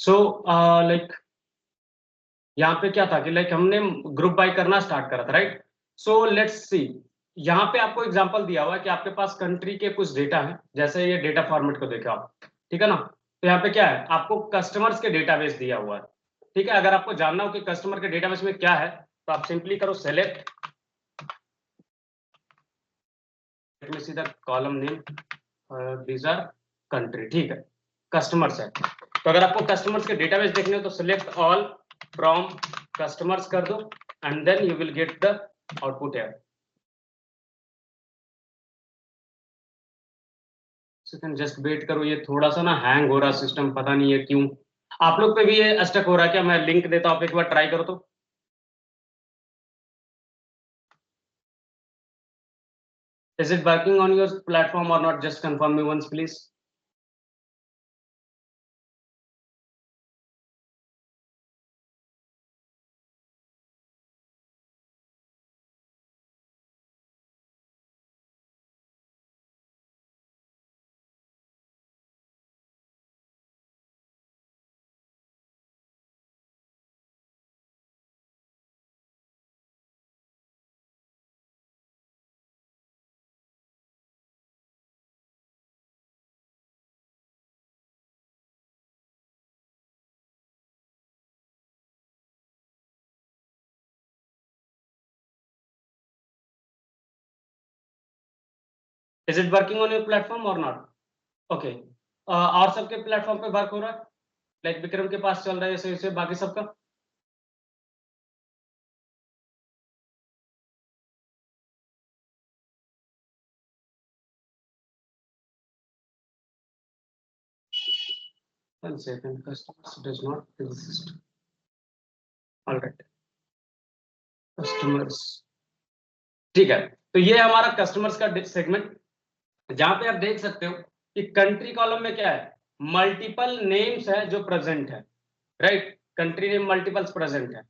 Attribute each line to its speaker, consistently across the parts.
Speaker 1: So like यहाँ पे क्या था कि लाइक हमने ग्रुप बाय करना स्टार्ट करा था, राइट? सो लेट्स सी, यहाँ पे आपको एग्जांपल दिया हुआ है कि आपके पास कंट्री के कुछ डेटा है, जैसे ये डेटा फॉर्मेट को देखो आप, ठीक है ना? तो यहाँ पे क्या है, आपको कस्टमर्स के डेटाबेस दिया हुआ है, ठीक है? अगर आपको जानना हो कि कस्टमर के डेटाबेस में क्या है, तो आप सिंपली करो select, let me see the column name, these our country, ठीक है? कस्टमर्स है, तो अगर आपको कस्टमर्स के डेटाबेस देखने हो तो सिलेक्ट ऑल फ्रॉम कस्टमर्स कर दो and then you will get the output here. Second just wait करो, ये थोड़ा सा ना हैंग हो रहा सिस्टम, पता नहीं है क्यों। आप लोग पे भी ये अटक हो रहा है क्या? मैं लिंक देता हूं, आप एक बार ट्राई करो तो। Is it working on your platform or not? Just confirm me once please. Is it working on your platform or not? Okay, और सबके प्लेटफॉर्म पे वर्क हो रहा है? लाइक विक्रम के पास चल रहा है ऐसे, बाकी सबका? One second, customers does not exist. All right, customers, ठीक है। तो ये हमारा कस्टमर्स का सेगमेंट, जहां पे आप देख सकते हो कि कंट्री कॉलम में क्या है, मल्टीपल नेम्स है जो प्रेजेंट है, right? Country name multiples present है।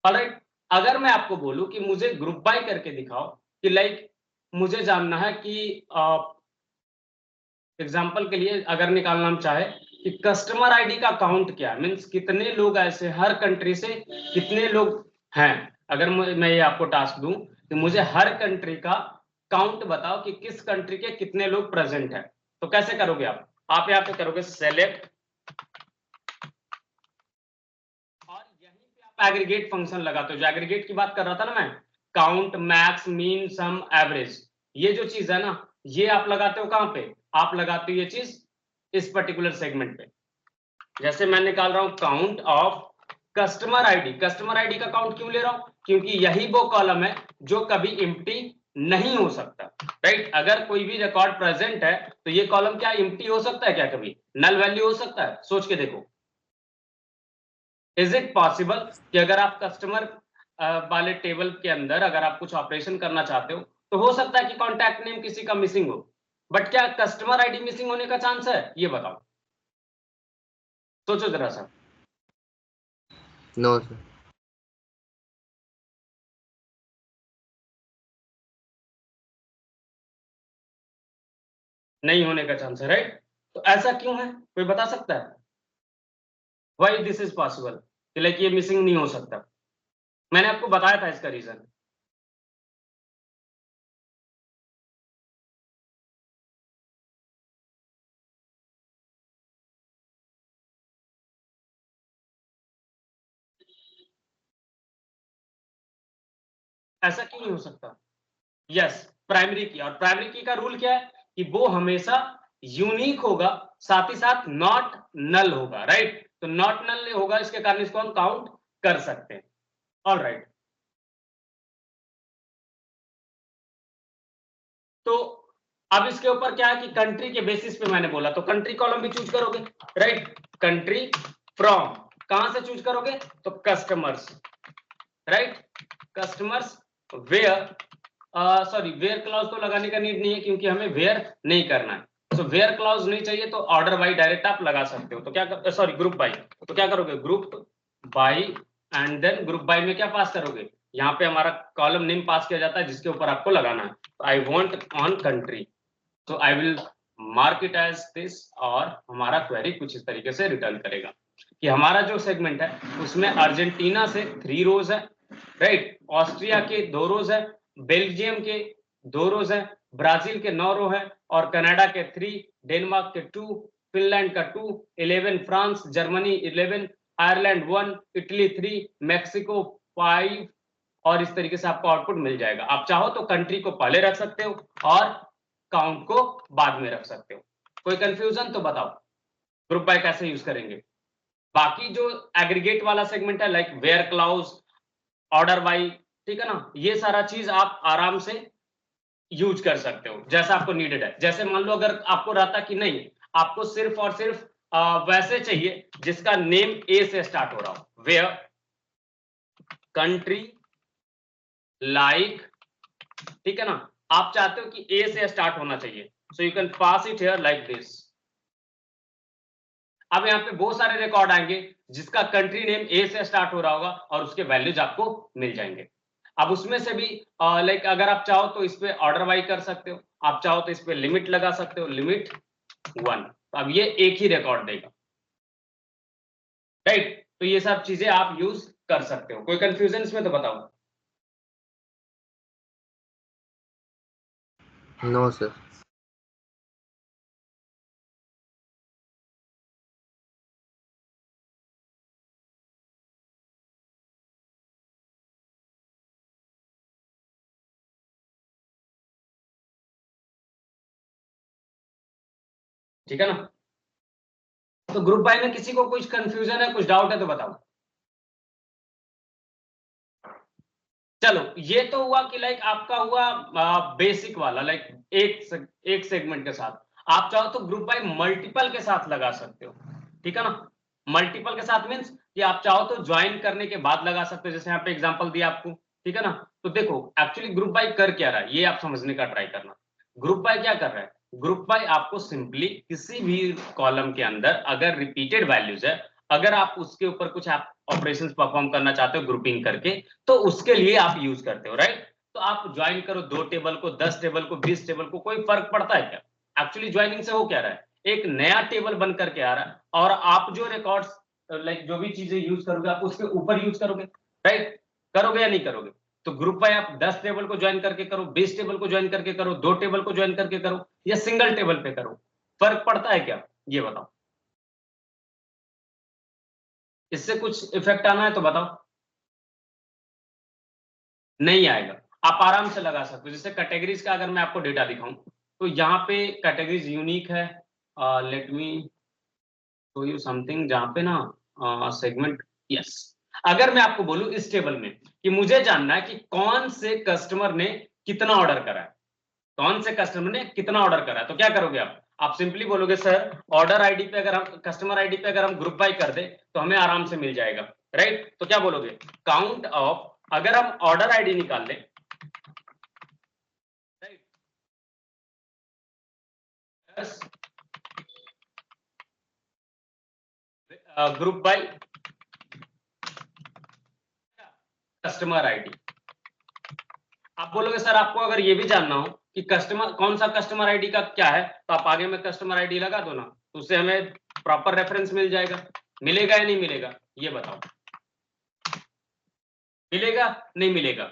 Speaker 1: ऑलराइट, अगर मैं आपको बोलूं कि मुझे ग्रुप बाय करके दिखाओ, कि लाइक मुझे जानना है कि एग्जांपल के लिए अगर निकालना हम चाहे कि कस्टमर आईडी का काउंट क्या है, मींस कितने लोग ऐसे हर कंट्री से कितने लोग हैं, अगर मैं ये आपको टास्क दूं कि मुझे हर कंट्री का काउंट बताओ कि किस कंट्री के कितने लोग प्रेजेंट हैं, तो कैसे करोगे आप यहाँ पे करोगे सेलेक्ट, और यहीं पे आप एग्रीगेट फंक्शन लगाते हो, जो एग्रीगेट की बात कर रहा था ना मैं, काउंट, मैक्स, मीन, सम, एवरेज, ये जो चीज है ना, ये आप लगाते हो कहां पे? आप लगाते हो ये चीज इस पर्टिकुलर सेगमेंट पे। जैसे मैं निकाल रहा हूं count of customer ID, customer ID का काउंट क्यों ले रहा हूं? क्योंकि यही वो कॉलम है जो कभी एम्प्टी नहीं हो सकता, राइट? अगर कोई भी रिकॉर्ड प्रेजेंट है तो ये कॉलम क्या एम्प्टी हो सकता है क्या? कभी नल वैल्यू हो सकता है? सोच के देखो, इज इट पॉसिबल कि अगर आप कस्टमर वाले टेबल के अंदर अगर आप कुछ ऑपरेशन करना चाहते हो तो हो सकता है कि कॉन्टैक्ट नेम किसी का मिसिंग हो, बट क्या कस्टमर आईडी मिसिंग होने का चांस है? ये बताओ, सोचो जरा सा।
Speaker 2: No sir.
Speaker 1: नहीं होने का चांस है, राइट? तो ऐसा क्यों है, कोई बता सकता है व्हाई दिस इज पॉसिबल कि लाइक ये मिसिंग नहीं हो सकता? मैंने आपको बताया था इसका रीजन। ऐसा क्यों नहीं हो सकता? यस, प्राइमरी की, और प्राइमरी की का रूल क्या है कि वो हमेशा यूनिक होगा, साथ ही साथ नॉट नल होगा, राइट? तो नॉट नल होगा, इसके कारण इसको हम काउंट कर सकते हैं। ऑल राइट, तो अब इसके ऊपर क्या है कि कंट्री के बेसिस पे मैंने बोला, तो कंट्री कॉलम भी चूज करोगे, राइट? कंट्री फ्रॉम कहां से चूज करोगे? तो customers, right? Customers where, sorry where clause तो लगाने का नीड नहीं है क्योंकि हमें वेयर नहीं करना है, तो वेयर क्लॉज नहीं चाहिए, तो ऑर्डर बाई डायरेक्ट आप लगा सकते हो। तो क्या, सॉरी ग्रुप बाई, तो क्या करोगे? Group by, and then group by में क्या पास करोगे? यहाँ पे हमारा कॉलम नेम पास किया जाता है जिसके ऊपर आपको लगाना है। तो आई वांट ऑन कंट्री, तो I will mark it as this, और हमारा क्वेरी कुछ इस तरीके से रिटर्न करेगा। कि हमारा जो सेगमेंट है उसमें अर्जेंटीना से 3 रोज है, राइट, ऑस्ट्रिया के 2 रोज है, बेल्जियम के 2 रोज है, ब्राजील के 9 रो है, और कनाडा के 3, डेनमार्क के 2, फिनलैंड का 2, 11 France, Germany 11, Ireland 1, Italy 3, Mexico 5, और इस तरीके से आपको आउटपुट मिल जाएगा। आप चाहो तो कंट्री को पहले रख सकते हो और काउंट को बाद में रख सकते हो। कोई कंफ्यूजन तो बताओ, ग्रुप बाय कैसे यूज करेंगे। बाकी जो एग्रीगेट वाला सेगमेंट है like where clause, order by, ठीक है ना, ये सारा चीज आप आराम से यूज कर सकते हो जैसा आपको नीडेड है। जैसे मान लो अगर आपको रहता कि नहीं, आपको सिर्फ और सिर्फ वैसे चाहिए जिसका नेम ए से स्टार्ट हो रहा हो, वेयर, कंट्री, लाइक, ठीक है ना, आप चाहते हो कि ए से स्टार्ट होना चाहिए, so you can pass it here like this. अब यहाँ पे बहुत सारे रिकॉर्ड आएंगे जिसका कंट्री नेम ए से स्टार्ट हो रहा होगा और उसके वैल्यूज आपको मिल जाएंगे। अब उसमें से भी लाइक अगर आप चाहो तो इस पे ऑर्डर बाई कर सकते हो, आप चाहो तो इस पे लिमिट लगा सकते हो, लिमिट 1, तो अब ये एक ही रिकॉर्ड देगा, राइट। तो ये सब चीजें आप यूज कर सकते हो। कोई कंफ्यूजन इसमें तो बताओ।
Speaker 2: No sir.
Speaker 1: ठीक है ना, तो ग्रुप बाय में किसी को कुछ कंफ्यूजन है, कुछ डाउट है तो बताओ। चलो ये तो हुआ कि लाइक आपका हुआ बेसिक वाला, लाइक एक सेगमेंट के साथ। आप चाहो तो ग्रुप बाय मल्टीपल के साथ लगा सकते हो, ठीक है ना। मल्टीपल के साथ मींस कि आप चाहो तो ज्वाइन करने के बाद लगा सकते हो, जैसे यहाँ पे एग्जांपल दिया आपको, ठीक है ना। तो देखो एक्चुअली ग्रुप बाय कर क्या रहा है ये आप समझने का ट्राई करना। ग्रुप बाय क्या कर रहा है, ग्रुप बाय आपको सिंपली किसी भी कॉलम के अंदर अगर रिपीटेड वैल्यूज है, अगर आप उसके ऊपर कुछ आप ऑपरेशंस परफॉर्म करना चाहते हो ग्रुपिंग करके, तो उसके लिए आप यूज करते हो, राइट। तो आप ज्वाइन करो 2 टेबल को, 10 टेबल को, 20 टेबल को, कोई फर्क पड़ता है क्या। एक्चुअली ज्वाइनिंग से हो क्या रहा है, एक नया टेबल बन करके आ रहा है और आप जो रिकॉर्ड्स लाइक जो भी चीजें यूज करोगे आप उसके ऊपर यूज करोगे, राइट। करोगे या नहीं करोगे। तो ग्रुप बाय आप 10 टेबल को ज्वाइन करके करो, 20 टेबल को ज्वाइन करके करो, 2 टेबल को ज्वाइन करके करो, या सिंगल टेबल पे करो, फर्क पड़ता है क्या, ये बताओ। इससे कुछ इफेक्ट आना है तो बताओ। नहीं आएगा, आप आराम से लगा सकते हो। जैसे कैटेगरीज का अगर मैं आपको डेटा दिखाऊं तो यहाँ पे कैटेगरीज यूनिक है। Let me show you something जहाँ पे ना सेगमेंट, यस। अगर मैं आपको बोलूं इस टेबल में कि मुझे जानना है कि कौन से कस्टमर ने कितना ऑर्डर करा है, कौन से कस्टमर ने कितना ऑर्डर करा है, तो क्या करोगे आप सिंपली बोलोगे सर ऑर्डर आईडी पे, अगर हम कस्टमर आईडी पे अगर हम ग्रुप बाय कर दे तो हमें आराम से मिल जाएगा, राइट। तो क्या बोलोगे, काउंट ऑफ, अगर हम ऑर्डर आईडी निकाल लें, ग्रुप बाय कस्टमर आईडी। आप बोलोगे सर आपको अगर ये भी जानना हो कि कस्टमर कौन सा कस्टमर आईडी का क्या है, तो आप आगे में कस्टमर आईडी लगा दो ना, तो उससे हमें प्रॉपर रेफरेंस मिल जाएगा। मिलेगा या नहीं मिलेगा ये बताओ, मिलेगा नहीं मिलेगा।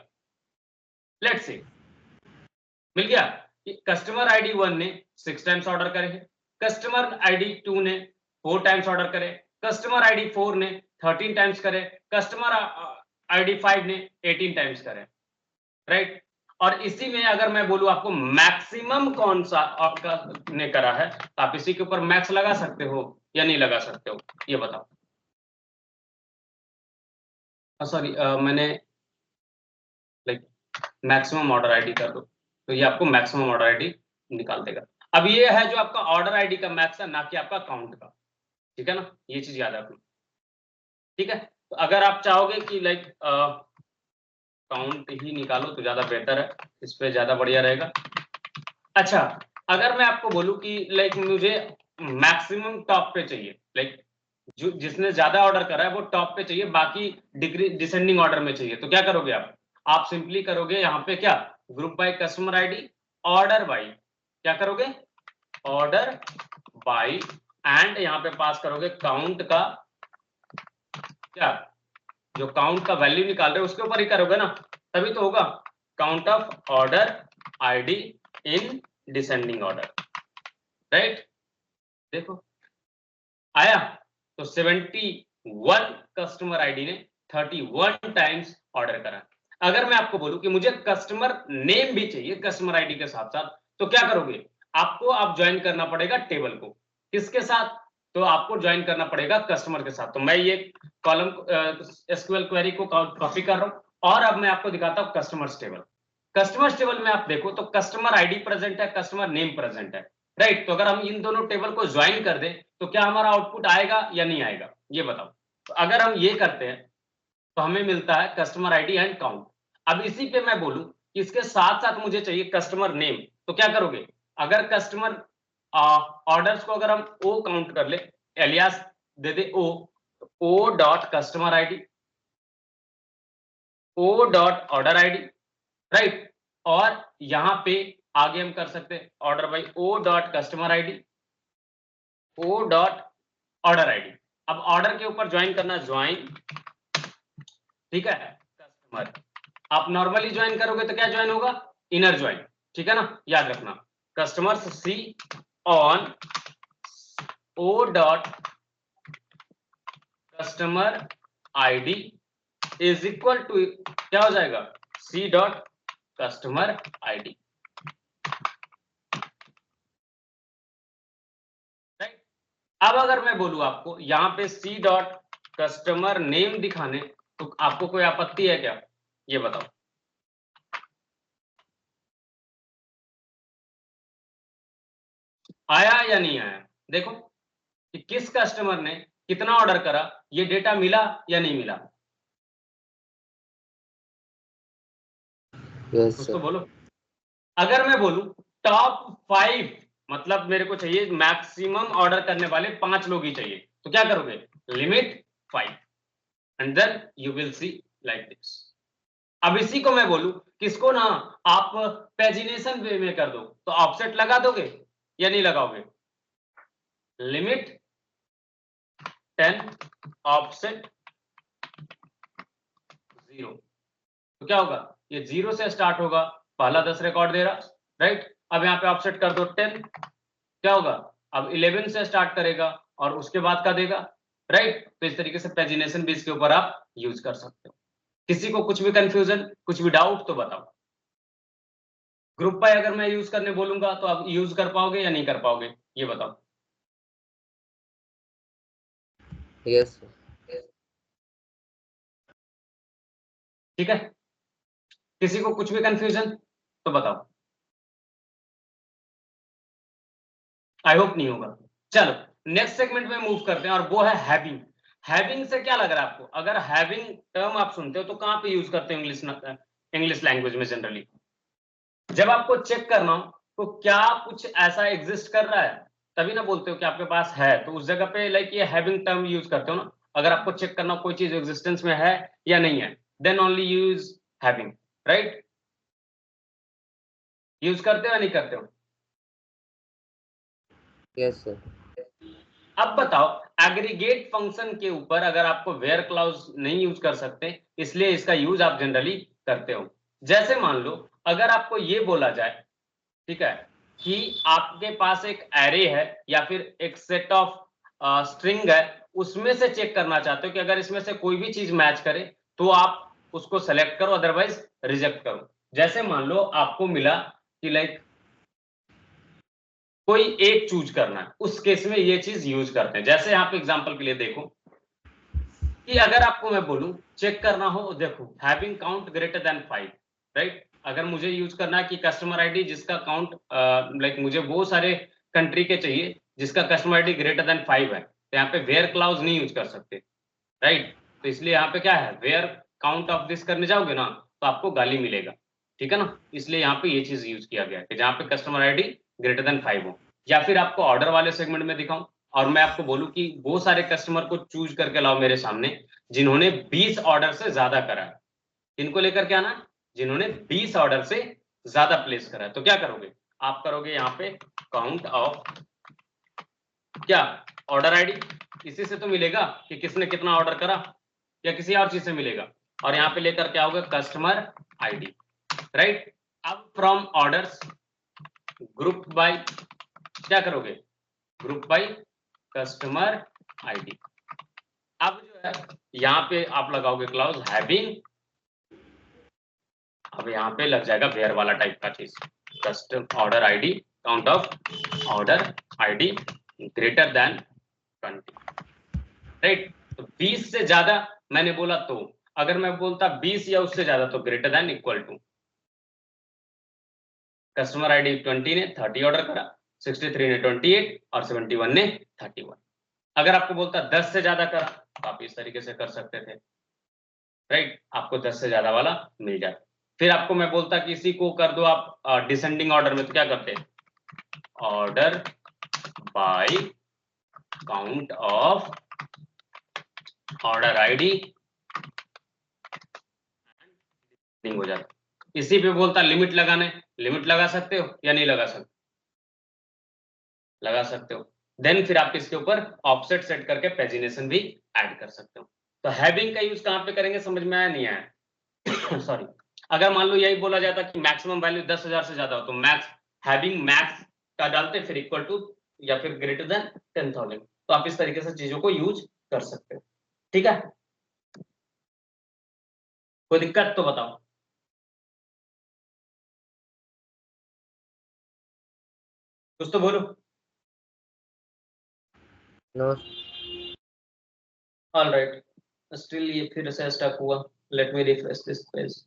Speaker 1: लेट्स से मिल गया कि कस्टमर आईडी 1 ने 6 टाइम्स ऑर्डर करे, कस्टमर आईडी 2 ने 4 टाइम्स ऑर्डर करे, कस्टमर आईडी 4 ने 13 टाइम्स करे, कस्टमर आईडी 5 ने 18 टाइम्स करे, राइट। और इसी में अगर मैं बोलूं आपको मैक्सिमम कौन सा आपका ने करा है, तो आप इसी के ऊपर मैक्स लगा सकते हो या नहीं लगा सकते हो ये बताओ। सॉरी मैंने लाइक मैक्सिमम ऑर्डर आईडी कर दो, तो ये आपको मैक्सिमम ऑर्डर आईडी निकाल देगा। अब ये है जो आपका ऑर्डर आईडी का मैक्स है, ना कि आपका काउंट का, ठीक है ना, ये चीज याद रखना, ठीक है। तो अगर आप चाहोगे कि लाइक काउंट ही निकालो तो ज्यादा बेहतर है, इस पे ज्यादा बढ़िया रहेगा। अच्छा, अगर मैं आपको बोलूं कि लाइक मुझे मैक्सिमम टॉप पे चाहिए, लाइक जो जिसने ज्यादा ऑर्डर करा है वो टॉप पे चाहिए, बाकी डिग्री डिसेंडिंग ऑर्डर में चाहिए, तो क्या करोगे आप सिंपली करोगे यहाँ पे क्या, group by customer ID, order by, क्या करोगे, ऑर्डर बाय, एंड यहाँ पे पास करोगे काउंट का क्या जो काउंट का वैल्यू निकाल रहे हो उसके ऊपर ही करोगे ना, तभी तो होगा count of order ID in descending order, right. देखो आया, तो 71 कस्टमर आईडी ने 31 टाइम्स ऑर्डर करा। अगर मैं आपको बोलूं कि मुझे कस्टमर नेम भी चाहिए कस्टमर आईडी के साथ साथ, तो क्या करोगे, आपको आप ज्वाइन करना पड़ेगा टेबल को, किसके साथ, तो आपको ज्वाइन करना पड़ेगा कस्टमर के साथ। तो मैं ये कॉलम एसक्यूएल क्वेरी को कॉपी कर रहा हूं और अब मैं आपको दिखाता हूं कस्टमर्स टेबल। कस्टमर्स टेबल में आप देखो तो कस्टमर आईडी प्रेजेंट है, कस्टमर नेम प्रेजेंट है, राइट। तो अगर हम इन दोनों टेबल को ज्वाइन कर दें तो क्या हमारा आउटपुट आएगा या नहीं आएगा, ये बताओ। तो अगर हम ये करते हैं तो हमें मिलता है कस्टमर आईडी एंड काउंट। अब इसी पे मैं बोलूं कि इसके साथ साथ मुझे चाहिए कस्टमर नेम, तो क्या करोगे, अगर कस्टमर ऑर्डर्स को अगर हम ओ काउंट कर ले, एलियास दे दे O dot customer ID, O dot order ID, right. और यहां पे आगे हम कर सकते हैं order by O dot customer ID, O dot order ID. अब ऑर्डर के ऊपर ज्वाइन करना, ज्वाइन, ठीक है, कस्टमर। आप नॉर्मली ज्वाइन करोगे तो क्या ज्वाइन होगा, इनर ज्वाइन, ठीक है ना, याद रखना। Customers C on O dot customer ID is equal to क्या हो जाएगा, C dot customer ID, right. अब अगर मैं बोलूं आपको यहां पे सी डॉट कस्टमर नेम दिखाने, तो आपको कोई आपत्ति है क्या, ये बताओ। आया या नहीं आया, देखो कि किस कस्टमर ने कितना ऑर्डर करा, ये डेटा मिला या नहीं मिला,
Speaker 2: यस
Speaker 1: कुछ तो बोलो। अगर मैं बोलूं टॉप 5, मतलब मेरे को चाहिए मैक्सिमम ऑर्डर करने वाले 5 लोग ही चाहिए, तो क्या करोगे, limit 5 and then you will see like this. अब इसी को मैं बोलूं किसको ना आप पेजिनेशन वे में कर दो, तो ऑफसेट लगा दोगे या नहीं लगाओगे, लिमिट 10 ऑफसेट 0, तो क्या होगा, ये 0 से स्टार्ट होगा, पहला 10 रिकॉर्ड दे रहा, राइट। अब यहाँ पे ऑफसेट कर दो 10, क्या होगा, अब 11 से स्टार्ट करेगा और उसके बाद का देगा, राइट। तो इस तरीके से पेजिनेशन भी इसके ऊपर आप यूज कर सकते हो। किसी को कुछ भी कंफ्यूजन, कुछ भी डाउट तो बताओ। ग्रुप बाय अगर मैं यूज करने बोलूंगा तो आप यूज कर पाओगे या नहीं कर पाओगे, ये बताओ।
Speaker 2: यस
Speaker 1: ठीक है, किसी को कुछ भी कंफ्यूजन तो बताओ, आई होप नहीं होगा। चलो नेक्स्ट सेगमेंट में मूव करते हैं और वो है हैविंग। हैविंग से क्या लग रहा है आपको, अगर हैविंग टर्म आप सुनते हो तो कहां पे यूज करते हो, इंग्लिश लैंग्वेज में जनरली, जब आपको चेक करना हो तो क्या कुछ ऐसा एग्जिस्ट कर रहा है, तभी ना बोलते हो कि आपके पास है, तो उस जगह पे लाइक ये हैविंग टर्म यूज करते हो ना। अगर आपको चेक करना हो कोई चीज एग्जिस्टेंस में है या नहीं है, then only use having, right. Use करते हो या नहीं करते हो,
Speaker 2: यस सर।
Speaker 1: अब बताओ एग्रीगेट फंक्शन के ऊपर अगर आपको वेयर क्लाउज नहीं यूज कर सकते, इसलिए इसका यूज आप जनरली करते हो। जैसे मान लो अगर आपको ये बोला जाए, ठीक है, कि आपके पास एक एरे है या फिर एक सेट ऑफ स्ट्रिंग है, उसमें से चेक करना चाहते हो कि अगर इसमें से कोई भी चीज मैच करे तो आप उसको सेलेक्ट करो, अदरवाइज रिजेक्ट करो। जैसे मान लो आपको मिला कि लाइक कोई एक चूज करना है, उस केस में ये चीज यूज करते हैं। जैसे यहाँ पे एग्जांपल के लिए देखो कि अगर आपको मैं बोलूं चेक करना हो, देखो having count greater than 5, right. अगर मुझे यूज करना है कि कस्टमर आईडी जिसका काउंट लाइक मुझे वो सारे कंट्री के चाहिए जिसका कस्टमर आईडी ग्रेटर देन 5 है, तो यहाँ पे वेयर क्लाउज नहीं यूज कर सकते, राइट। तो इसलिए यहाँ पे क्या है, वेयर काउंट ऑफ दिस करने जाओगे ना तो आपको गाली मिलेगा, ठीक है ना। इसलिए यहाँ पे ये चीज यूज किया गया कि जहाँ पे कस्टमर आईडी ग्रेटर देन 5 हो। या फिर आपको ऑर्डर वाले सेगमेंट में दिखाऊं और मैं आपको बोलूं कि वो सारे कस्टमर को चूज करके लाओ मेरे सामने जिन्होंने 20 ऑर्डर से ज्यादा करा है। इनको लेकर के आना, जिन्होंने 20 ऑर्डर से ज्यादा प्लेस करा है, तो क्या करोगे, आप करोगे यहाँ पे काउंट ऑफ क्या, ऑर्डर आईडी। इसी से तो मिलेगा कि किसने कितना ऑर्डर करा, या किसी और चीज से मिलेगा, और यहाँ पे लेकर क्या होगा, कस्टमर आईडी, राइट। अब फ्रॉम ऑर्डर्स ग्रुप बाय क्या करोगे, ग्रुप बाय कस्टमर आईडी। अब जो है यहाँ पे आप लगाओगे क्लाउज हैविंग, अब यहाँ पे लग जाएगा वेयर वाला टाइप का चीज, custom order ID count of order ID greater than 20, right. तो 20 से ज्यादा मैंने बोला, तो अगर मैं बोलता 20 या उससे ज्यादा तो greater than equal to, customer ID 20 ने 30 ऑर्डर करा, 63 ने 28 और 71 ने 31। अगर आपको बोलता 10 से ज्यादा करा तो आप इस तरीके से कर सकते थे, राइट, आपको 10 से ज्यादा वाला मिल जाए। फिर आपको मैं बोलता कि इसी को कर दो आप डिसेंडिंग ऑर्डर में, तो क्या करते, order by count of order ID हो जाता। इसी पे बोलता लिमिट लगाने, लिमिट लगा सकते हो या नहीं लगा सकते, लगा सकते हो। देन फिर आप इसके ऊपर ऑफसेट सेट करके पेजिनेशन भी ऐड कर सकते हो। तो हैविंग का यूज कहां पे करेंगे, समझ में आया नहीं आया सॉरी। अगर मान लो यही बोला जाता कि मैक्सिमम वैल्यू 10,000 से ज्यादा हो तो मैक्स हैविंग मैक्स का डालते, फिर इक्वल टू या फिर ग्रेटर देन 10,000, तो आप इस तरीके से चीजों को यूज कर सकते हो, ठीक है। कोई दिक्कत तो बताओ, कुछ तो बोलो।
Speaker 2: नो।
Speaker 1: ऑल राइट, स्टिल ये फिर से स्टक हुआ, let me refresh this page.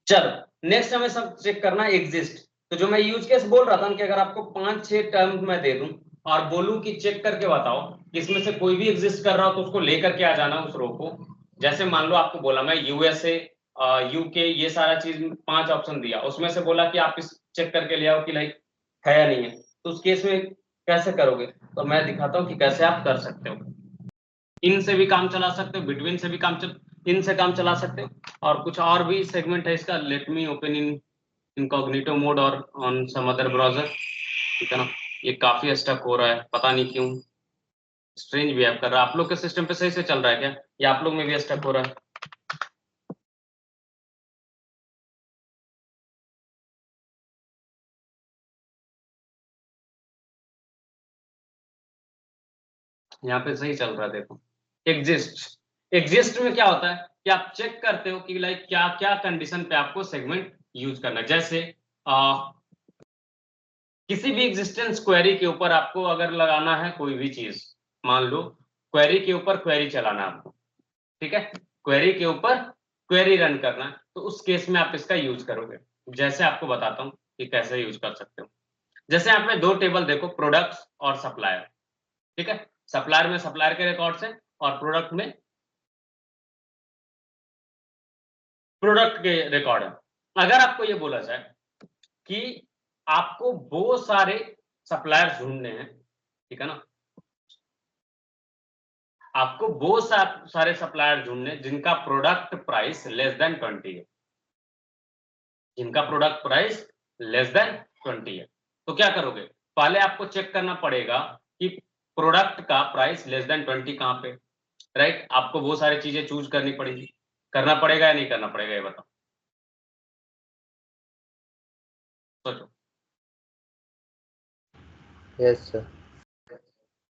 Speaker 1: चलो नेक्स्ट हमें सब चेक करना एग्जिस्ट। तो जो मैं यूज केस बोल रहा था कि अगर आपको 5-6 टर्म मैं दे दूं और बोलूं कि चेक करके बताओ कि इसमें से कोई भी एग्जिस्ट कर रहा हो तो उसको लेकर के आ जाना उस रो को। जैसे मान लो आपको बोला मैं यूएसए यूके ये सारा चीज 5 ऑप्शन दिया, उसमें से बोला कि आप इस चेक करके ले आओ कि लाइक है या नहीं है, तो उस केस में कैसे करोगे, तो मैं दिखाता हूँ कि कैसे आप कर सकते हो। इन से भी काम चला सकते हो, बिटवीन से भी इन से काम चला सकते हो, और कुछ और भी सेगमेंट है इसका, let me open in incognito mode और ऑन सम अदर ब्राउजर, ठीक है ना। ये काफी स्टक हो रहा है, पता नहीं क्यों, स्ट्रेंज बिहेव कर रहा है। आप लोग के सिस्टम पे सही से चल रहा है क्या, या आप लोग में भी स्टक हो रहा है? यहाँ पे सही चल रहा है, देखो एग्जिस्ट में क्या होता है कि आप चेक करते हो कि लाइक क्या क्या कंडीशन पे आपको सेगमेंट यूज करना है। जैसे किसी भी एग्जिस्टेंस क्वेरी के ऊपर आपको अगर लगाना है कोई भी चीज, मान लो क्वेरी के ऊपर क्वेरी चलाना है आपको, ठीक है, क्वेरी के ऊपर क्वेरी रन करना है, तो उस केस में आप इसका यूज करोगे। जैसे आपको बताता हूँ कि कैसे यूज कर सकते हो। जैसे आप में 2 टेबल देखो, प्रोडक्ट्स और सप्लायर, ठीक है, सप्लायर में सप्लायर के रिकॉर्ड्स हैं और प्रोडक्ट में प्रोडक्ट के रिकॉर्ड है। अगर आपको ये बोला जाए कि आपको बहुत सारे सप्लायर ढूंढने हैं, ठीक है ना, आपको बहुत सारे सप्लायर ढूंढने जिनका प्रोडक्ट प्राइस लेस देन 20 है, जिनका प्रोडक्ट प्राइस लेस देन 20 है, तो क्या करोगे, पहले आपको चेक करना पड़ेगा कि प्रोडक्ट का प्राइस लेस देन 20 कहां पे, राइट। आपको बहुत सारी चीजें चूज करनी पड़ेगी, करना पड़ेगा या नहीं करना पड़ेगा, ये बताओ, सोचो,
Speaker 2: यस सर।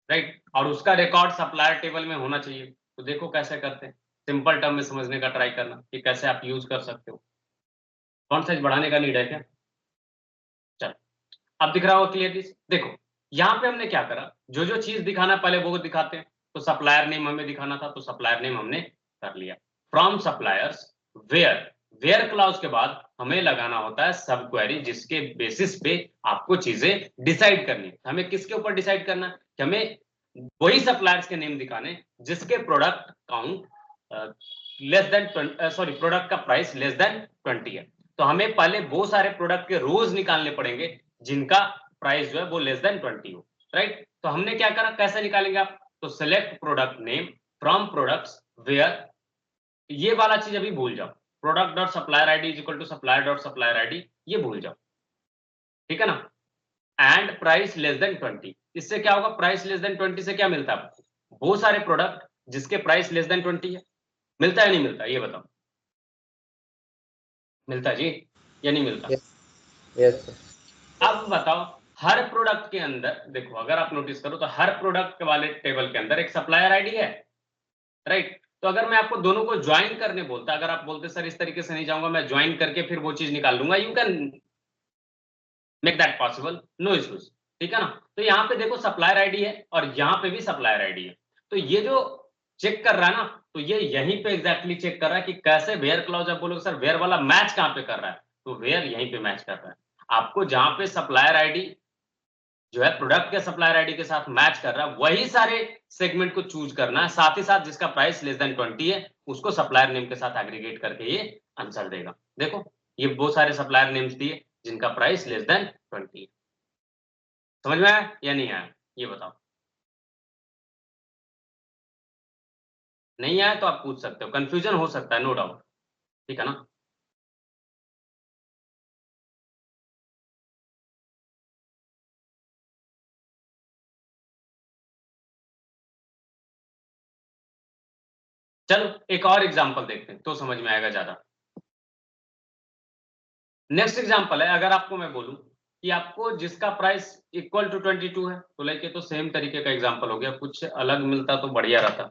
Speaker 1: राइट। और उसका रिकॉर्ड सप्लायर टेबल में होना चाहिए। तो देखो कैसे करते हैं, सिंपल टर्म में समझने का ट्राई करना कि कैसे आप यूज कर सकते हो। फॉन्ट साइज बढ़ाने का नीड है क्या, चलो अब दिख रहा होगा क्लियरली। देखो यहाँ पे हमने क्या करा, जो जो चीज दिखाना पहले वो दिखाते हैं। तो सप्लायर नेम हमें दिखाना था, तो सप्लायर नेम हमने कर लिया। From suppliers where, where clause के बाद हमें लगाना होता है सब क्वेरी, जिसके बेसिस पे आपको चीजें डिसाइड करनी है। हमें किसके ऊपर डिसाइड करना है कि हमें वही सप्लायर्स के नेम दिखाने जिसके product count less than product का प्राइस लेस देन 20 है। तो हमें पहले वो सारे प्रोडक्ट के रोज निकालने पड़ेंगे जिनका प्राइस जो है वो लेस देन 20 हो, राइट। तो हमने क्या करा, कैसे निकालेंगे आप, तो select product name from products where, ये वाला चीज अभी भूल जाओ, product dot supplier ID is equal to supplier dot supplier ID, ये भूल जाओ, ठीक है ना। एंड प्राइस लेस देन 20, इससे क्या होगा, प्राइस लेस देन 20 से क्या मिलता है आपको, वो सारे प्रोडक्ट जिसके प्राइस लेस देन 20 है, मिलता है नहीं मिलता, ये बताओ, मिलता जी या नहीं मिलता?
Speaker 2: Yes sir.
Speaker 1: अब बताओ, हर प्रोडक्ट के अंदर देखो, अगर आप नोटिस करो तो हर प्रोडक्ट वाले टेबल के अंदर एक सप्लायर आईडी है, राइट? तो अगर मैं आपको दोनों को ज्वाइन करने बोलता, अगर आप बोलते सर इस तरीके से नहीं जाऊंगा, मैं ज्वाइन करके फिर वो चीज निकाल लूंगा, you can make that possible, no issues, ठीक है ना? तो यहाँ पे देखो सप्लायर आईडी है और यहाँ पे भी सप्लायर आईडी है, तो ये जो चेक कर रहा है ना, तो ये यहीं पे एग्जैक्टली चेक कर रहा है कि कैसे वेयर क्लॉज, आप बोलोगे सर वेयर वाला मैच कहाँ पे कर रहा है, तो वेयर यहीं पे मैच कर रहा है। आपको जहां पे सप्लायर आईडी जो है प्रोडक्ट के सप्लायर आईडी के साथ मैच कर रहा है, वही सारे सेगमेंट को चूज करना है, साथ ही साथ जिसका प्राइस लेस देन 20 है उसको सप्लायर नेम के साथ एग्रीगेट करके ये आंसर देगा। देखो ये बहुत सारे सप्लायर नेम्स दिए जिनका प्राइस लेस देन 20 है। समझ में आया या नहीं आया, ये बताओ। नहीं आया तो आप पूछ सकते हो, कंफ्यूजन हो सकता है, नो डाउट, ठीक है ना? चलो एक और एग्जांपल देखते हैं तो समझ में आएगा ज्यादा। नेक्स्ट एग्जांपल है, अगर आपको मैं बोलूं कि आपको जिसका प्राइस इक्वल टू 22 है, तो लाइक ये तो सेम तरीके का एग्जांपल हो गया, कुछ अलग मिलता तो बढ़िया रहता।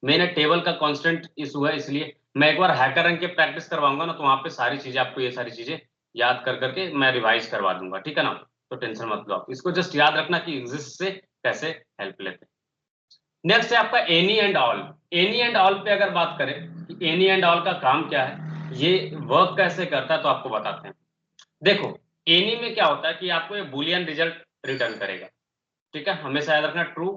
Speaker 1: मैंने टेबल का कांस्टेंट इशू है, इसलिए मैं एक बार हैकर रंग के प्रैक्टिस करवाऊंगा ना, तो वहां पे सारी चीजें आपको, ये सारी चीजें याद कर करके मैं रिवाइज करवा दूंगा, ठीक है ना? तो टेंशन मत लो आप, इसको जस्ट याद रखना कि एग्जिस्ट से कैसे हेल्प लेते हैं। नेक्स्ट है आपका any and all. Any and all पे अगर बात करें कि एनी एंड ऑल का काम क्या है, ये वर्क कैसे करता है, तो आपको बताते हैं। देखो एनी में क्या होता है कि आपको ये बुलियन रिजल्ट रिटर्न करेगा, ठीक है? हमेशा याद रखना, ट्रू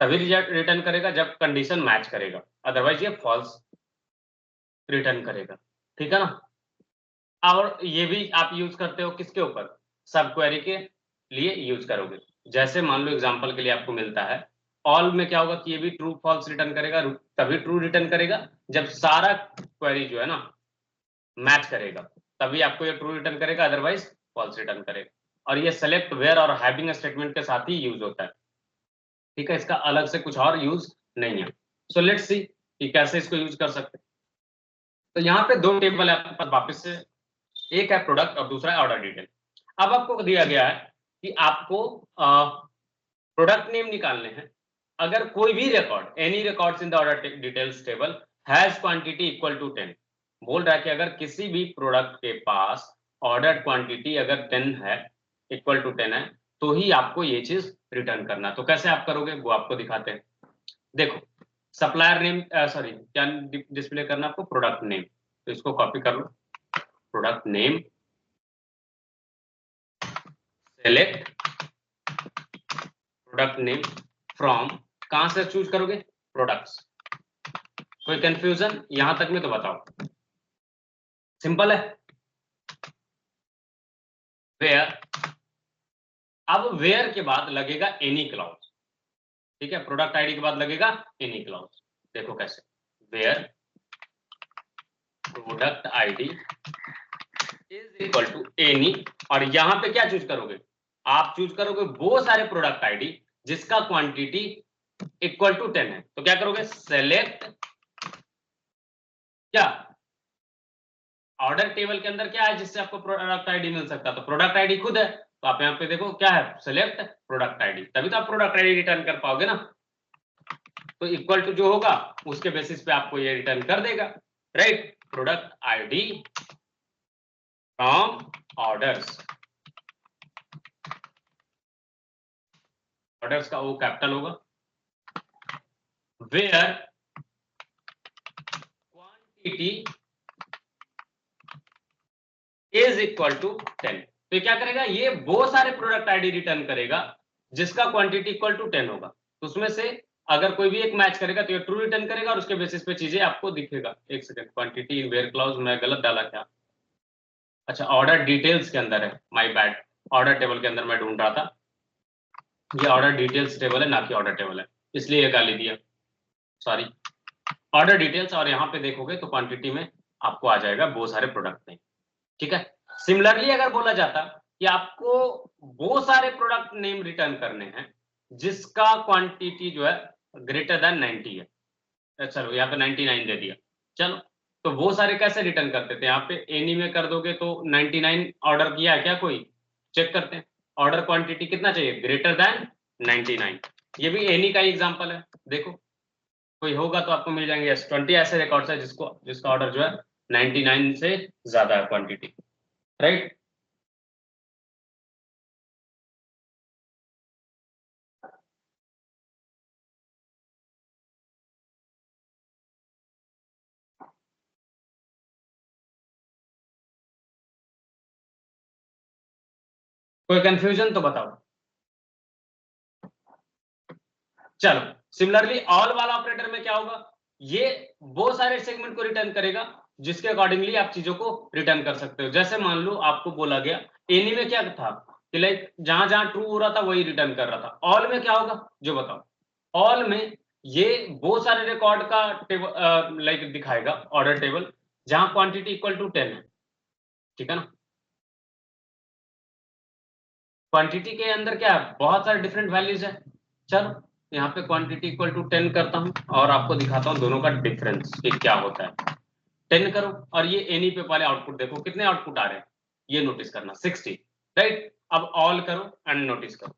Speaker 1: तभी रिजल्ट रिटर्न करेगा जब कंडीशन मैच करेगा, अदरवाइज ये फॉल्स रिटर्न करेगा, ठीक है ना? और ये भी आप यूज करते हो किसके ऊपर, सब क्वेरी के लिए यूज करोगे। जैसे मान लो एग्जांपल के लिए आपको मिलता है, ऑल में क्या होगा कि ये भी ट्रू फॉल्स रिटर्न करेगा, तभी ट्रू रिटर्न करेगा जब सारा क्वेरी जो है ना मैच करेगा, तभी आपको ये ट्रू रिटर्न करेगा, अदरवाइज फॉल्स रिटर्न करेगा। और ये सेलेक्ट, वेयर और हैविंग स्टेटमेंट के साथ ही यूज होता है, ठीक है? इसका अलग से कुछ और यूज नहीं है। सो लेट्स सी कि कैसे इसको यूज कर सकते हैं। तो यहाँ पे दो टेबल है आपके पास वापस से, एक है प्रोडक्ट और दूसरा है ऑर्डर डिटेल। अब आपको दिया गया है कि आपको प्रोडक्ट नेम निकालने हैं। अगर कोई भी record, any records in the order details table has quantity equal to 10, बोल रहा है कि अगर किसी भी प्रोडक्ट के पास ऑर्डर क्वांटिटी अगर 10 है, इक्वल टू 10 है, तो ही आपको ये चीज रिटर्न करना। तो कैसे आप करोगे वो आपको दिखाते हैं। देखो सप्लायर नेम, सॉरी क्या डिस्प्ले करना आपको, प्रोडक्ट नेम, तो इसको कॉपी कर लो, product name select product name from, कहां से चूज करोगे, प्रोडक्ट्स। कोई कंफ्यूजन यहां तक में तो बताओ, सिंपल है। वेयर, अब वेयर के बाद लगेगा एनी क्लाउज, ठीक है? प्रोडक्ट आईडी के बाद लगेगा एनी क्लाउज। देखो कैसे, where product ID is equal to any, और यहां पे क्या चूज करोगे, आप चूज करोगे वो सारे प्रोडक्ट आईडी जिसका क्वांटिटी इक्वल टू 10 है। तो क्या करोगे, सेलेक्ट, क्या ऑर्डर टेबल के अंदर क्या है जिससे आपको प्रोडक्ट आईडी मिल सकता है, तो प्रोडक्ट आईडी खुद है। तो आप यहाँ पे देखो क्या है, सेलेक्ट प्रोडक्ट आईडी, तभी तो आप प्रोडक्ट आईडी रिटर्न कर पाओगे ना। तो इक्वल टू जो होगा उसके बेसिस पे आपको ये रिटर्न कर देगा, राइट? Product ID from orders, orders का ओ कैपिटल होगा, where quantity is equal to 10। तो क्या करेगा, ये वो सारे प्रोडक्ट आईडी रिटर्न करेगा जिसका क्वांटिटी इक्वल टू 10 होगा। तो उसमें से अगर कोई भी एक मैच करेगा तो ये ट्रू रिटर्न करेगा और उसके बेसिस पे चीजें आपको दिखेगा। एक second, quantity in where clause मैं गलत डाला क्या, अच्छा ऑर्डर डिटेल्स के अंदर है, माय बैड, ऑर्डर टेबल के अंदर मैं ढूंढ रहा था, ये ऑर्डर डिटेल्स टेबल है ना कि ऑर्डर टेबल है, इसलिए ये गाली दिया, सॉरी। ऑर्डर डिटेल्स, और यहाँ पे देखोगे तो क्वांटिटी में आपको आ जाएगा वो सारे प्रोडक्ट में, ठीक है? सिमिलरली अगर बोला जाता कि आपको वो सारे प्रोडक्ट नेम रिटर्न करने हैं जिसका क्वांटिटी जो है ग्रेटर देन 90 है, चलो यहाँ पे 99 दे दिया। चलो तो वो सारे कैसे रिटर्न करते थे, यहाँ पे एनी में कर दोगे तो 99 ऑर्डर किया है क्या कोई, चेक करते हैं। ऑर्डर क्वांटिटी कितना चाहिए, ग्रेटर देन 99। ये भी एनी का ही एग्जांपल है, देखो कोई होगा तो आपको मिल जाएंगे। यस 20 ऐसे रिकॉर्ड्स है जिसका ऑर्डर जो है 99 से ज्यादा है क्वांटिटी, राइट। कोई कंफ्यूजन तो बताओ। चलो सिमिलरली ऑल वाला ऑपरेटर में क्या होगा, ये वो सारे सेगमेंट को रिटर्न करेगा जिसके अकॉर्डिंगली आप चीजों को रिटर्न कर सकते हो। जैसे मान लो आपको बोला गया एनी में क्या था कि लाइक जहां जहां ट्रू हो रहा था वही रिटर्न कर रहा था। ऑल में क्या होगा जो बताओ, ऑल में ये वो सारे रिकॉर्ड का टेबल लाइक दिखाएगा ऑर्डर टेबल जहां क्वांटिटी इक्वल टू 10 है, ठीक है ना। क्वांटिटी के अंदर क्या है, बहुत सारे डिफरेंट वैल्यूज है। चलो यहाँ पे क्वांटिटी इक्वल टू 10 करता हूँ और आपको दिखाता हूँ दोनों का डिफरेंस कि क्या होता है। 10 करो और ये एनी पे वाले आउटपुट देखो कितने आउटपुट आ रहे हैं, ये नोटिस करना 60, राइट। अब ऑल करो एंड नोटिस करो,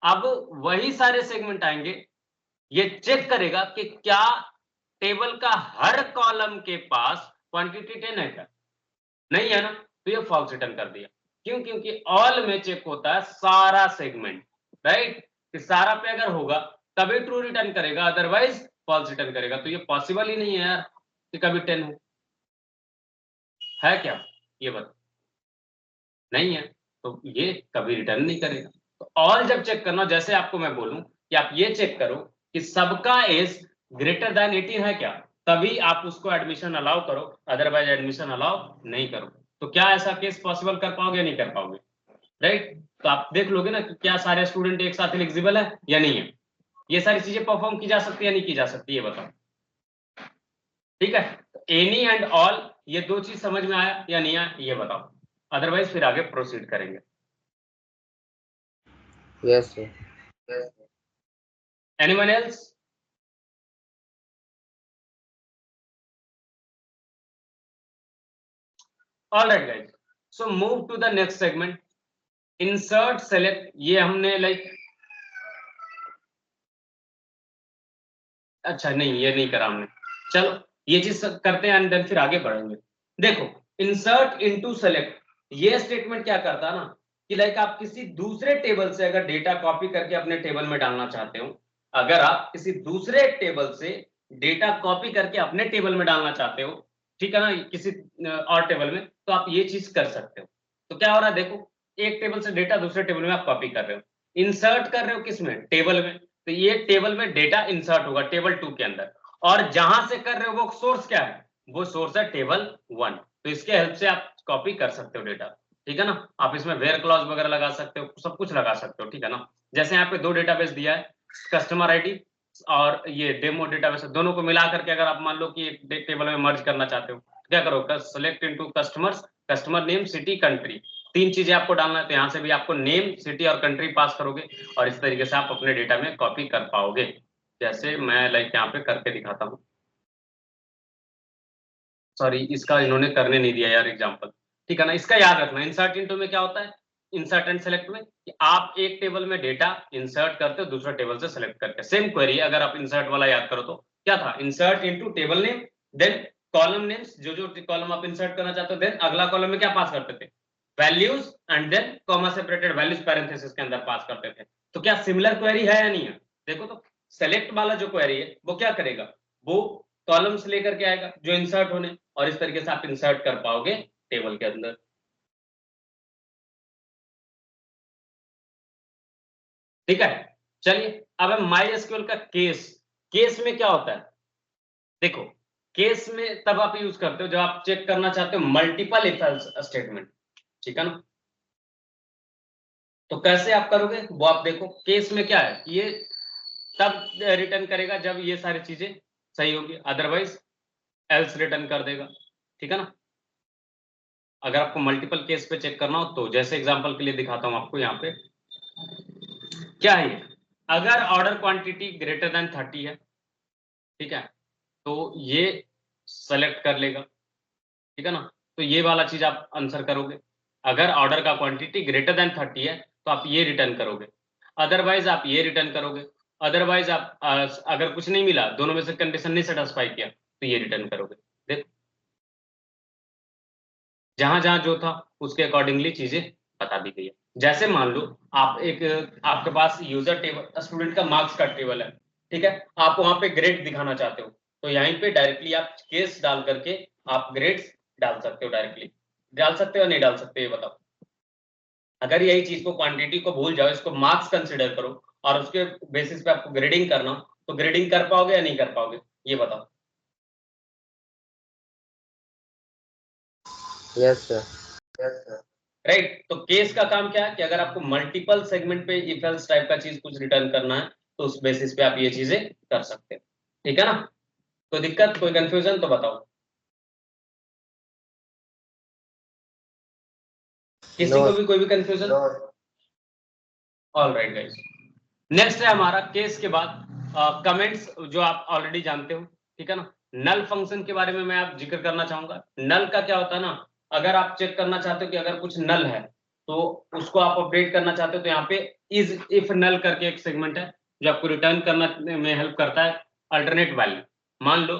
Speaker 1: अब वही सारे सेगमेंट आएंगे, ये चेक करेगा कि क्या टेबल का हर कॉलम के पास क्वांटिटी 10 है क्या, नहीं है ना, तो ये फॉल्स रिटर्न कर दिया। क्यों, क्योंकि ऑल में चेक होता है सारा सेगमेंट, राइट। कि सारा पे अगर होगा तभी ट्रू रिटर्न करेगा, अदरवाइज फॉल्स रिटर्न करेगा। तो ये पॉसिबल ही नहीं है यार कि कभी 10 हो, है क्या, ये बता, नहीं है, तो ये कभी रिटर्न नहीं करेगा। तो ऑल जब चेक करना, जैसे आपको मैं बोलूं कि आप ये चेक करो कि सबका एज ग्रेटर देन 18 है क्या, तभी आप उसको एडमिशन अलाउ करो, अदरवाइज एडमिशन अलाउ नहीं करो। तो क्या ऐसा केस पॉसिबल कर पाओगे, नहीं कर पाओगे, राइट। तो आप देख लोगे ना कि क्या सारे स्टूडेंट एक साथ एलिजिबल है या नहीं है, ये सारी चीजें परफॉर्म की जा सकती है या नहीं की जा सकती, ये बताओ, ठीक है। एनी एंड ऑल ये दो चीज समझ में आया या नहीं आया, ये बताओ, अदरवाइज फिर आगे प्रोसीड करेंगे।
Speaker 2: Yes, sir.
Speaker 1: Anyone else? All right, guys. So move to the next segment. Insert, select. ये हमने like अच्छा नहीं, ये नहीं करा हमने। चलो ये चीज करते हैं एंड देन फिर आगे बढ़ेंगे। देखो इंसर्ट इनटू सेलेक्ट, ये स्टेटमेंट क्या करता है ना कि लाइक आप किसी दूसरे टेबल से अगर डेटा कॉपी करके अपने टेबल में डालना चाहते हो, अगर आप किसी दूसरे टेबल से डेटा कॉपी करके अपने टेबल में डालना चाहते हो, ठीक है ना, किसी और टेबल में, तो आप ये चीज कर सकते हो। तो क्या हो रहा है देखो, एक टेबल से डेटा दूसरे टेबल में आप कॉपी कर रहे हो, इंसर्ट कर रहे हो किसमें, टेबल में। तो ये टेबल में डेटा इंसर्ट होगा टेबल 2 के अंदर, और जहां से कर रहे हो वो सोर्स क्या है, वो सोर्स है टेबल 1। तो इसके हेल्प से आप कॉपी कर सकते हो डेटा, ठीक है ना। आप इसमें वेयर क्लॉज वगैरह लगा सकते हो, सब कुछ लगा सकते हो, ठीक है ना। जैसे यहाँ पे दो डेटाबेस दिया है, कस्टमर आईडी और ये डेमो डेटाबेस, दोनों को मिला करके अगर आप मान लो कि एक टेबल में मर्ज करना चाहते हो, क्या करो, select into customers, customer name, city, country, तीन चीजें आपको डालना है। तो यहाँ से भी आपको नेम, सिटी और कंट्री पास करोगे और इस तरीके से आप अपने डेटा में कॉपी कर पाओगे। जैसे मैं लाइक यहाँ पे करके दिखाता हूँ, सॉरी इसका इन्होंने करने नहीं दिया यार एग्जांपल, ठीक है ना। इसका याद रखना, इंसर्ट इनटू में क्या होता है, इंसर्ट एंड सेलेक्ट में कि आप एक टेबल में डेटा इंसर्ट करते हो दूसरा टेबल से सेलेक्ट करके। सेम क्वेरी अगर आप इंसर्ट वाला याद करो तो क्या था, insert into table name, then column names, जो जो कॉलम आप इंसर्ट करना चाहते हो, देन अगला कॉलम में क्या पास करते थे, values, and then comma separated values parenthesis के अंदर पास करते थे। तो क्या सिमिलर क्वेरी है या नहीं है, देखो तो सेलेक्ट वाला जो क्वेरी है वो क्या करेगा, वो कॉलम्स लेकर के आएगा जो इंसर्ट होने, और इस तरीके से आप इंसर्ट कर पाओगे टेबल के अंदर, ठीक है। चलिए अब हम माई एसक्यूएल का केस, केस में क्या होता है, देखो केस में तब आप यूज करते हो जब आप चेक करना चाहते हो मल्टीपल इफ एल्स स्टेटमेंट, ठीक है ना। तो कैसे आप करोगे वो आप देखो, केस में क्या है, ये तब रिटर्न करेगा जब ये सारी चीजें सही होगी, अदरवाइज एल्स रिटर्न कर देगा, ठीक है ना। अगर आपको मल्टीपल केस पे चेक करना हो तो जैसे एग्जांपल के लिए दिखाता हूं आपको, यहाँ पे क्या है, अगर ऑर्डर क्वांटिटी ग्रेटर देन 30 है, ठीक है, तो ये सेलेक्ट कर लेगा, ठीक है ना, तो ये वाला चीज आप आंसर करोगे। अगर ऑर्डर का क्वांटिटी ग्रेटर देन 30 है तो आप ये रिटर्न करोगे, अदरवाइज आप ये रिटर्न करोगे। अदरवाइज आप अगर कुछ नहीं मिला, दोनों में से कंडीशन नहीं सेटिस्फाई किया, तो ये रिटर्न करोगे। देखो जहां जहां जो था उसके अकॉर्डिंगली चीजें बता दी गई है। जैसे मान लो आप आपके पास यूजर टेबल, स्टूडेंट का मार्क्स का टेबल है, ठीक है, आप वहां पे ग्रेड दिखाना चाहते हो, तो यहीं पे डायरेक्टली आप केस डाल करके आप ग्रेड्स डाल सकते हो। डायरेक्टली डाल सकते हो नहीं डाल सकते, ये बताओ। अगर यही चीज को क्वांटिटी को भूल जाओ, इसको मार्क्स कंसिडर करो और उसके बेसिस पे आपको ग्रेडिंग करना, तो ग्रेडिंग कर पाओगे या नहीं कर पाओगे, ये बताओ।
Speaker 2: Yes sir.
Speaker 1: राइट, तो केस का काम क्या है कि अगर आपको मल्टीपल सेगमेंट पे इफ एल्स टाइप का चीज कुछ रिटर्न करना है, तो उस बेसिस पे आप ये चीजें कर सकते हो, ठीक है ना। तो दिक्कत, कोई कंफ्यूजन तो बताओ, किसी को भी कोई भी confusion? All right guys, next है हमारा केस के बाद कमेंट्स, जो आप ऑलरेडी जानते हो, ठीक है ना। नल फंक्शन के बारे में मैं आप जिक्र करना चाहूंगा। नल का क्या होता है ना, अगर आप चेक करना चाहते हो कि अगर कुछ नल है तो उसको आप अपडेट करना चाहते हो, तो यहाँ पे इज इफ नल करके एक सेगमेंट है जो आपको रिटर्न करना में हेल्प करता है अल्टरनेट वैल्यू। मान लो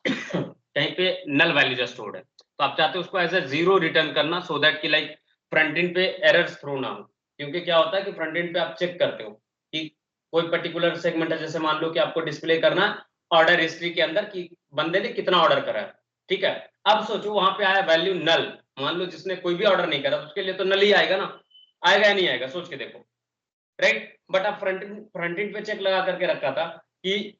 Speaker 1: कहीं पे नल वैल्यू जस्ट स्टोर्ड है, तो आप चाहते हो उसको एज ए जीरो रिटर्न करना, सो दैट कि लाइक फ्रंट एंड पे एरर्स थ्रो ना हो। क्योंकि क्या होता है कि फ्रंट एंड पे आप चेक करते हो कि कोई पर्टिकुलर सेगमेंट है, जैसे मान लो कि आपको डिस्प्ले करना ऑर्डर हिस्ट्री के अंदर कि बंदे ने कितना ऑर्डर करा है, ठीक है। अब सोचो वहां पे आया वैल्यू नल, मान लो जिसने कोई भी ऑर्डर नहीं करा, उसके लिए तो नल ही आएगा ना, आएगा या नहीं आएगा, सोच के देखो। राइट, बट आप फ्रंट एंड पे चेक लगा करके रखा था कि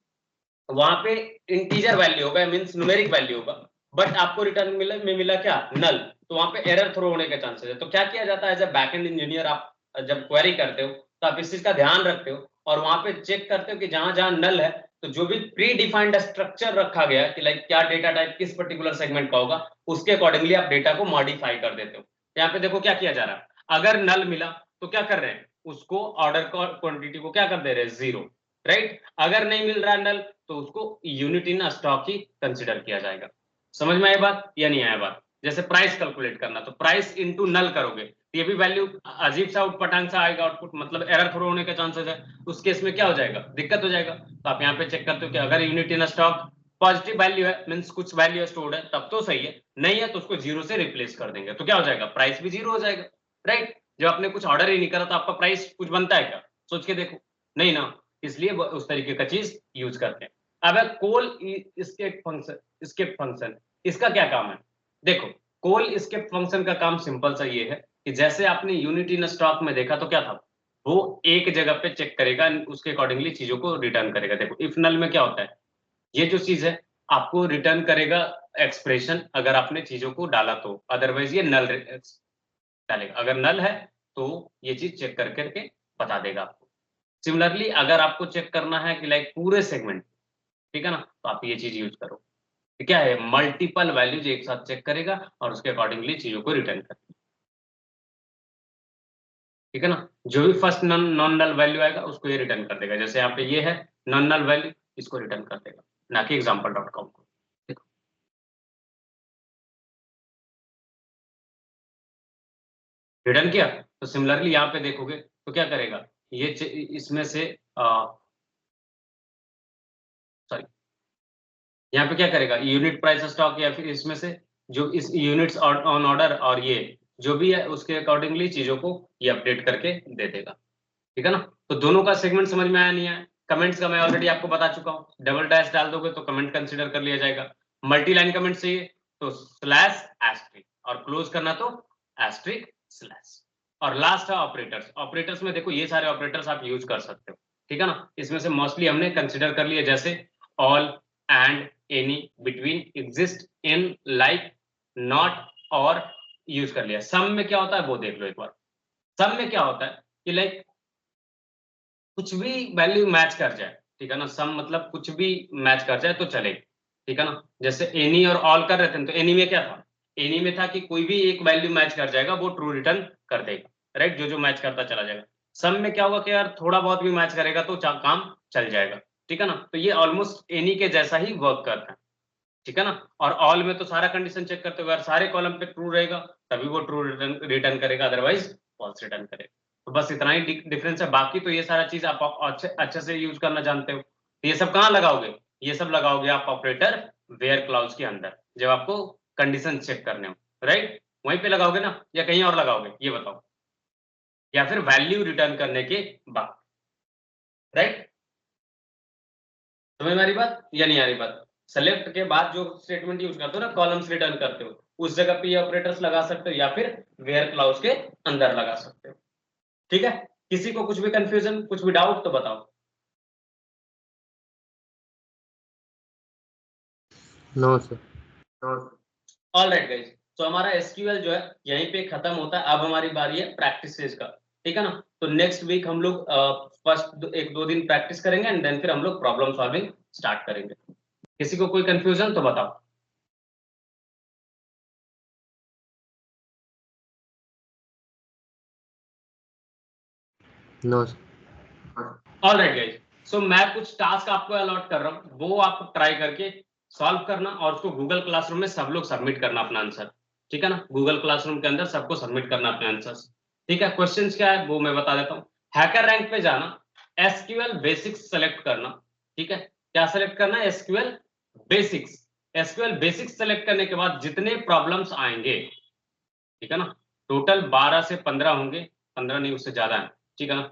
Speaker 1: वहां पे इंटीजर वैल्यू होगा, मींस न्यूमेरिक वैल्यू होगा, बट आपको रिटर्न मिला क्या, नल, तो वहां पे एरर थ्रो होने के चांसेस है। तो क्या किया जाता है एज ए बैकएंड इंजीनियर, आप जब क्वेरी करते हो तो आप इस चीज का ध्यान रखते हो और वहां पे चेक करते हो कि जहां जहां नल है, तो जो भी प्री डिफाइंड स्ट्रक्चर रखा गया है कि लाइक क्या डेटा टाइप किस पर्टिकुलर सेगमेंट का होगा, उसके अकॉर्डिंगली आप डेटा को मॉडिफाई कर देते हो। यहाँ पे देखो क्या किया जा रहा है, अगर नल मिला तो क्या कर रहे हैं, उसको ऑर्डर क्वांटिटी को क्या कर दे रहे हैं, जीरो। राइट, अगर नहीं मिल रहा नल तो उसको unit in stock he consider किया जाएगा। समझ में आया बात या नहीं आया बात? जैसे प्राइस कैलकुलेट करना, तो प्राइस इनटू नल करोगे, ये भी वैल्यू अजीब सा पटांग सा आएगा आउटपुट, मतलब एरर थ्रो होने के चांसेस है। उस केस में क्या हो जाएगा, दिक्कत हो जाएगा। तो आप यहाँ पे चेक करते हो कि अगर unit in stock positive value है, मींस कुछ वैल्यू स्टोर्ड है, तब तो सही है, नहीं है तो उसको जीरो से रिप्लेस कर देंगे, तो क्या हो जाएगा, प्राइस भी जीरो हो जाएगा। राइट, जब आपने कुछ ऑर्डर ही नहीं करा तो आपका प्राइस कुछ बनता है क्या, सोच के देखो, नहीं ना, इसलिए उस तरीके का चीज यूज करते हैं। अब कोल इसके फंक्शन इसका क्या काम है, देखो कोल इसके फंक्शन का काम सिंपल सा ये है कि जैसे आपने यूनिट इन स्टॉक में देखा तो क्या था, वो एक जगह पे चेक करेगा, उसके अकॉर्डिंगली चीजों को रिटर्न करेगा। देखो इफ नल में क्या होता है, ये जो चीज है आपको रिटर्न करेगा एक्सप्रेशन अगर आपने चीजों को डाला तो, अदरवाइज ये नल डालेगा। अगर नल है तो ये चीज चेक कर करके बता देगा आपको। सिमिलरली अगर आपको चेक करना है कि लाइक पूरे सेगमेंट, ठीक है ना, तो आप ये चीज यूज करो, क्या है, मल्टीपल वैल्यूज एक साथ चेक करेगा और उसके अकॉर्डिंगली चीजों को रिटर्न करेगा, ठीक है ना। जो भी फर्स्ट नॉन नल वैल्यू आएगा उसको ये रिटर्न कर देगा, जैसे यहाँ पे ये है नॉन नल वैल्यू, इसको रिटर्न कर देगा, ना कि example.com को। देखो रिटर्न किया, तो सिमिलरली यहाँ पे देखोगे तो क्या करेगा, ये इसमें से सॉरी, यहाँ पे क्या करेगा, यूनिट प्राइस स्टॉक या फिर इसमें से जो इस यूनिट्स ऑन ऑर्डर और ये जो भी है उसके अकॉर्डिंगली चीजों को ये अपडेट करके दे देगा, ठीक है ना। तो दोनों का सेगमेंट समझ में आया नहीं आया? कमेंट्स का मैं ऑलरेडी आपको बता चुका हूँ, डबल डैश डाल दोगे तो कमेंट कंसीडर कर लिया जाएगा, मल्टी लाइन कमेंट चाहिए तो स्लैश एस्ट्रिक, और क्लोज करना तो एस्ट्रिक स्लैश। और लास्ट है ऑपरेटर्स। ऑपरेटर्स में देखो ये सारे ऑपरेटर्स आप यूज कर सकते हो, ठीक है ना। इसमें से मोस्टली हमने कंसिडर कर लिया, जैसे all, and, any, between, exist, in, like, not और यूज कर लिया। सम में क्या होता है वो देख लो एक बार। सम में क्या होता है कि लाइक कुछ भी वैल्यू मैच कर जाए, ठीक है ना, सम मतलब कुछ भी मैच कर जाए तो चलेगा, ठीक है ना। जैसे एनी और ऑल कर रहे थे तो एनी में क्या था, एनी में था कि कोई भी एक वैल्यू मैच कर जाएगा वो ट्रू रिटर्न कर देगा, राइट, जो जो मैच करता चला जाएगा। सम में क्या होगा कि यार थोड़ा बहुत भी मैच करेगा तो काम चल जाएगा, ठीक है ना। तो ये ऑलमोस्ट एनी के जैसा ही वर्क करता है, ठीक है ना। और ऑल में तो सारा कंडीशन चेक करते हुए यार सारे कॉलम पे ट्रू रहेगा तभी वो ट्रू रिटर्न करेगा, अदरवाइज फॉल्स रिटर्न करेगा। तो बस इतना ही डिफरेंस है, बाकी तो ये सारा चीज आप अच्छे से यूज करना जानते हो। तो ये सब कहाँ लगाओगे, ये सब लगाओगे आप ऑपरेटर वेयर क्लाउज के अंदर, जब आपको कंडीशन चेक करने हो, राइट। वहीं पे लगाओगे ना या कहीं और लगाओगे ये बताओ, या फिर वैल्यू रिटर्न करने के बाद, राइट। समझ में आ रही बात या नहीं आ रही बात। सेलेक्ट के बाद जो स्टेटमेंट यूज करते हो ना, कॉलम्स रिटर्न करते हो, उस जगह पे ये ऑपरेटर्स लगा सकते हो या फिर वेयर क्लाउज के अंदर लगा सकते हो, ठीक है। किसी को कुछ भी कंफ्यूजन, कुछ भी डाउट तो बताओ।
Speaker 2: No sir.
Speaker 1: All right guys, तो हमारा एसक्यूएल जो है यहीं पे खत्म होता है। अब हमारी बारी है प्रैक्टिस फेज का, ठीक है ना। तो नेक्स्ट वीक हम लोग फर्स्ट एक दो दिन प्रैक्टिस करेंगे एंड देन फिर हम लोग प्रॉब्लम सॉल्विंग स्टार्ट करेंगे। किसी को कोई कंफ्यूजन तो बताओ।
Speaker 2: No sir.
Speaker 1: All right guys, so मैं कुछ टास्क आपको अलॉट कर रहा हूँ, वो आप ट्राई करके सॉल्व करना और उसको गूगल क्लासरूम में सब लोग सबमिट करना अपना आंसर, ठीक है ना। गूगल क्लासरूम के अंदर सबको सबमिट करना अपने आंसर्स, ठीक है। क्वेश्चंस क्या है वो मैं बता देता हूँ। हैकर रैंक पे जाना, एसक्यूएल बेसिक्स सेलेक्ट करना, ठीक है। क्या सेलेक्ट करना है, SQL basics. SQL basics select करने के बाद जितने प्रॉब्लम्स आएंगे, ठीक है ना, टोटल 12 से 15 होंगे, 15 नहीं उससे ज्यादा है, ठीक है ना।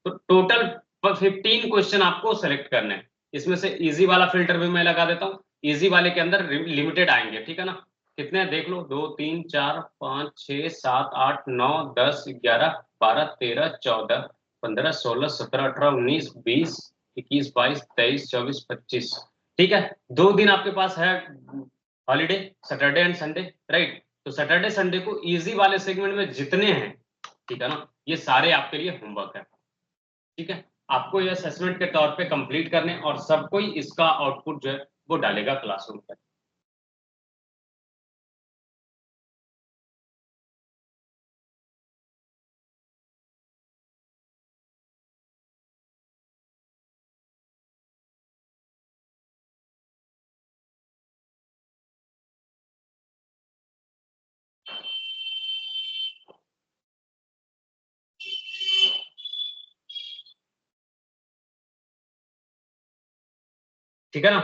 Speaker 1: तो टोटल 15 क्वेश्चन आपको सेलेक्ट करने हैं। इसमें से इजी वाला फिल्टर भी मैं लगा देता हूँ, इजी वाले के अंदर लिमिटेड आएंगे, ठीक है ना। कितने हैं देख लो, 2 3 4 5 6 7 8 9 10 11 12 13 14 15 16 17 18 19 20 21 22 23 24 25, ठीक है। 2 दिन आपके पास है holiday, Saturday and Sunday, right. तो सैटरडे संडे को इजी वाले सेगमेंट में जितने हैं, ठीक है ना, ये सारे आपके लिए होमवर्क है, ठीक है। आपको ये असेसमेंट के तौर पे कंप्लीट करने और सब कोई इसका आउटपुट जो है वो डालेगा क्लासरूम पर। ठीक है ना।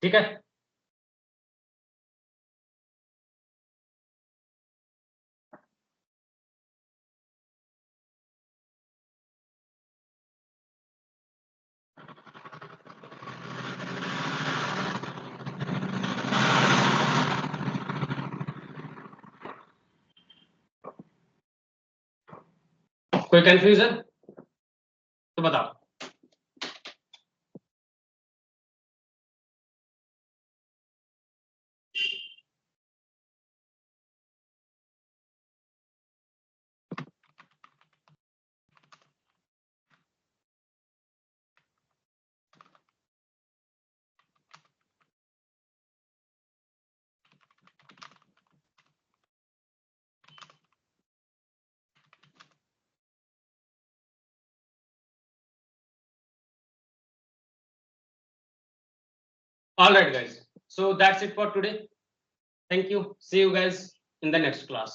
Speaker 1: ठीक है, कोई कंफ्यूजन तो बताओ। All right guys, so that's it for today. Thank you, see you guys in the next class.